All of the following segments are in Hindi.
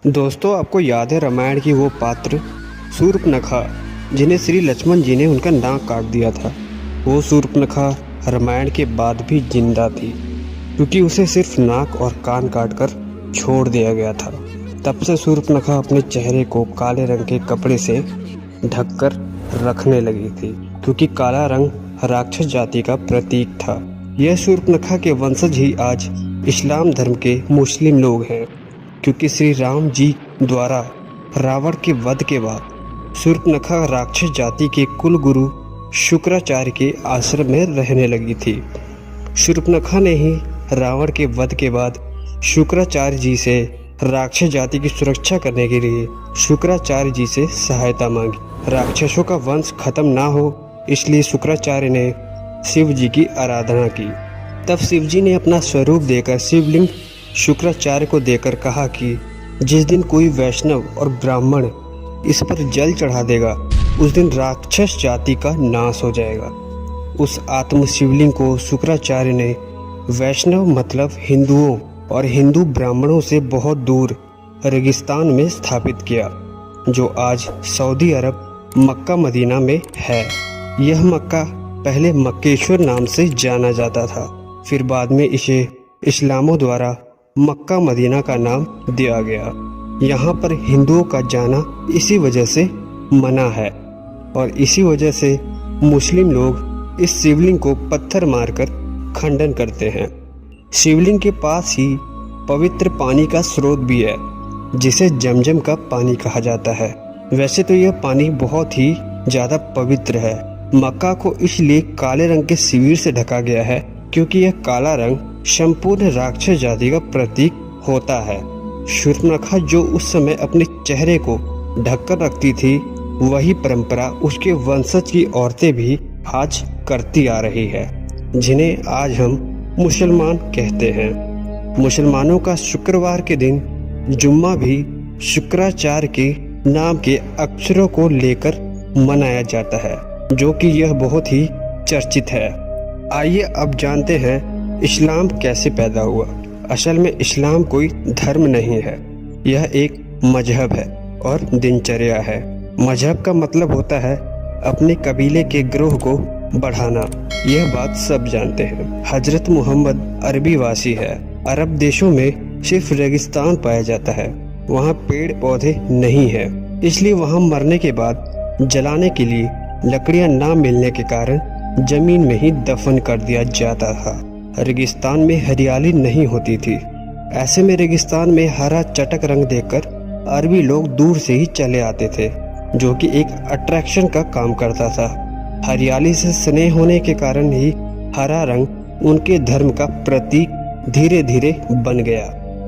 दोस्तों, आपको याद है रामायण की वो पात्र शूर्पणखा जिन्हें श्री लक्ष्मण जी ने उनका नाक काट दिया था। वो शूर्पणखा रामायण के बाद भी जिंदा थी क्योंकि उसे सिर्फ नाक और कान काटकर छोड़ दिया गया था। तब से शूर्पणखा अपने चेहरे को काले रंग के कपड़े से ढककर रखने लगी थी क्योंकि काला रंग राक्षस जाति का प्रतीक था। यह शूर्पणखा के वंशज ही आज इस्लाम धर्म के मुस्लिम लोग हैं क्योंकि श्री राम जी द्वारा रावण के वध के बाद शूर्पणखा राक्षस जाति के कुल गुरु शुक्राचार्य के आश्रम में रहने लगी थी। शूर्पणखा ने ही रावण के वध के बाद शुक्राचार्य जी से राक्षस जाति की सुरक्षा करने के लिए शुक्राचार्य जी से सहायता मांगी। राक्षसों का वंश खत्म ना हो इसलिए शुक्राचार्य ने शिव जी की आराधना की। तब शिव जी ने अपना स्वरूप देकर शिवलिंग शुक्राचार्य को देकर कहा कि जिस दिन कोई वैष्णव और ब्राह्मण इस पर जल चढ़ा देगा उस दिन राक्षस जाति का नाश हो जाएगा। उस आत्म शिवलिंग को शुक्राचार्य ने वैष्णव मतलब हिंदुओं और हिंदू ब्राह्मणों से बहुत दूर रेगिस्तान में स्थापित किया, जो आज सऊदी अरब मक्का मदीना में है। यह मक्का पहले मक्केश्वर नाम से जाना जाता था, फिर बाद में इसे इस्लामों द्वारा मक्का मदीना का नाम दिया गया। यहाँ पर हिंदुओं का जाना इसी वजह से मना है और इसी वजह से मुस्लिम लोग इस शिवलिंग को पत्थर मारकर खंडन करते हैं। शिवलिंग के पास ही पवित्र पानी का स्रोत भी है जिसे जमजम का पानी कहा जाता है। वैसे तो यह पानी बहुत ही ज़्यादा पवित्र है। मक्का को इसलिए काले रंग के शिविर से ढका गया है क्योंकि यह काला रंग संपूर्ण राक्षस जाति का प्रतीक होता है। शूर्पणखा जो उस समय अपने चेहरे को ढककर रखती थी, वही परंपरा उसके वंशज की औरतें भी आज करती आ रही है, जिन्हें आज हम मुसलमान कहते हैं। मुसलमानों का शुक्रवार के दिन जुम्मा भी शुक्राचार्य के नाम के अक्षरों को लेकर मनाया जाता है, जो कि यह बहुत ही चर्चित है। आइए अब जानते हैं इस्लाम कैसे पैदा हुआ। असल में इस्लाम कोई धर्म नहीं है, यह एक मजहब है और दिनचर्या है। मजहब का मतलब होता है अपने कबीले के ग्रोह को बढ़ाना। यह बात सब जानते हैं। हजरत मोहम्मद अरबी वासी है। अरब देशों में सिर्फ रेगिस्तान पाया जाता है, वहाँ पेड़ पौधे नहीं है, इसलिए वहाँ मरने के बाद जलाने के लिए लकड़ियाँ ना मिलने के कारण जमीन में ही दफन कर दिया जाता था। रेगिस्तान में हरियाली नहीं होती थी। ऐसे में रेगिस्तान में हरा चटक रंग देखकर अरबी लोग दूर से ही चले आते थे, जो कि एक अट्रैक्शन का काम करता था। हरियाली से स्नेह होने के कारण ही हरा रंग उनके धर्म का प्रतीक धीरे धीरे बन गया।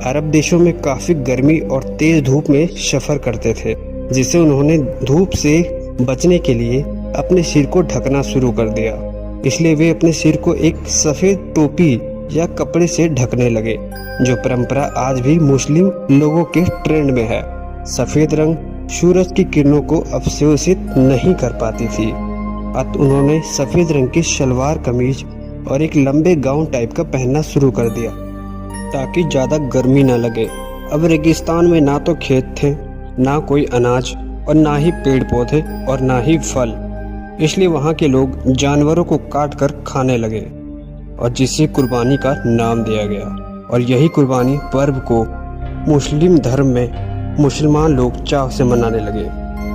अरब देशों में काफी गर्मी और तेज धूप में सफर करते थे, जिससे उन्होंने धूप से बचने के लिए अपने सिर को ढकना शुरू कर दिया। इसलिए वे अपने सिर को एक सफेद टोपी या कपड़े से ढकने लगे, जो परंपरा आज भी मुस्लिम लोगों के ट्रेंड में है। सफेद रंग सूरज की किरणों को अवशोषित नहीं कर पाती थी, अतः उन्होंने सफेद रंग की सलवार कमीज और एक लंबे गाउन टाइप का पहनना शुरू कर दिया ताकि ज्यादा गर्मी न लगे। अब रेगिस्तान में ना तो खेत थे, ना कोई अनाज और ना ही पेड़ पौधे और ना ही फल, इसलिए वहाँ के लोग जानवरों को काट कर खाने लगे और जिसे कुर्बानी का नाम दिया गया। और यही कुर्बानी पर्व को मुस्लिम धर्म में मुसलमान लोग चाव से मनाने लगे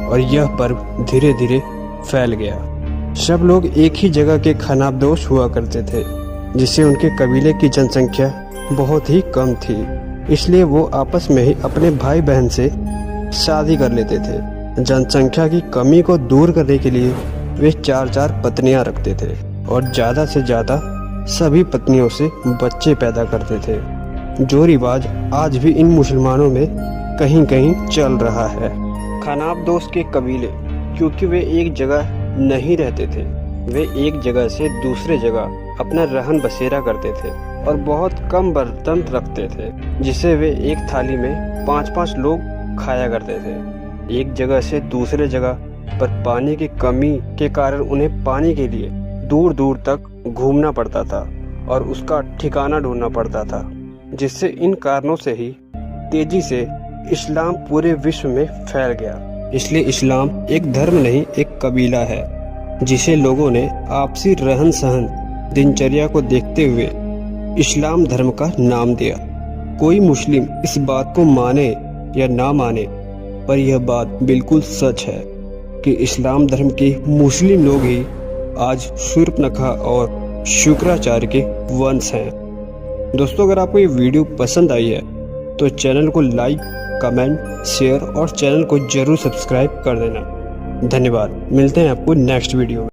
और यह पर्व धीरे धीरे फैल गया। सब लोग एक ही जगह के खानाबदोश हुआ करते थे, जिससे उनके कबीले की जनसंख्या बहुत ही कम थी, इसलिए वो आपस में ही अपने भाई बहन से शादी कर लेते थे। जनसंख्या की कमी को दूर करने के लिए वे 4-4 पत्नियां रखते थे और ज़्यादा से ज़्यादा सभी पत्नियों से बच्चे पैदा करते थे, जो रिवाज आज भी इन मुसलमानों में कहीं कहीं चल रहा है। खानाबदोश के कबीले क्योंकि वे एक जगह नहीं रहते थे, वे एक जगह से दूसरे जगह अपना रहन बसेरा करते थे और बहुत कम बर्तन रखते थे, जिसे वे एक थाली में 5-5 लोग खाया करते थे। एक जगह से दूसरे जगह पर पानी की कमी के कारण उन्हें पानी के लिए दूर दूर तक घूमना पड़ता था और उसका ठिकाना ढूंढना पड़ता था, जिससे इन कारणों से ही तेजी से इस्लाम पूरे विश्व में फैल गया। इसलिए इस्लाम एक धर्म नहीं, एक कबीला है जिसे लोगों ने आपसी रहन सहन, दिनचर्या को देखते हुए इस्लाम धर्म का नाम दिया। कोई मुस्लिम इस बात को माने या ना माने, पर यह बात बिल्कुल सच है कि इस्लाम धर्म के मुस्लिम लोग ही आज शूर्पनखा और शुक्राचार्य के वंश हैं। दोस्तों, अगर आपको ये वीडियो पसंद आई है तो चैनल को लाइक, कमेंट, शेयर और चैनल को जरूर सब्सक्राइब कर देना। धन्यवाद। मिलते हैं आपको नेक्स्ट वीडियो में।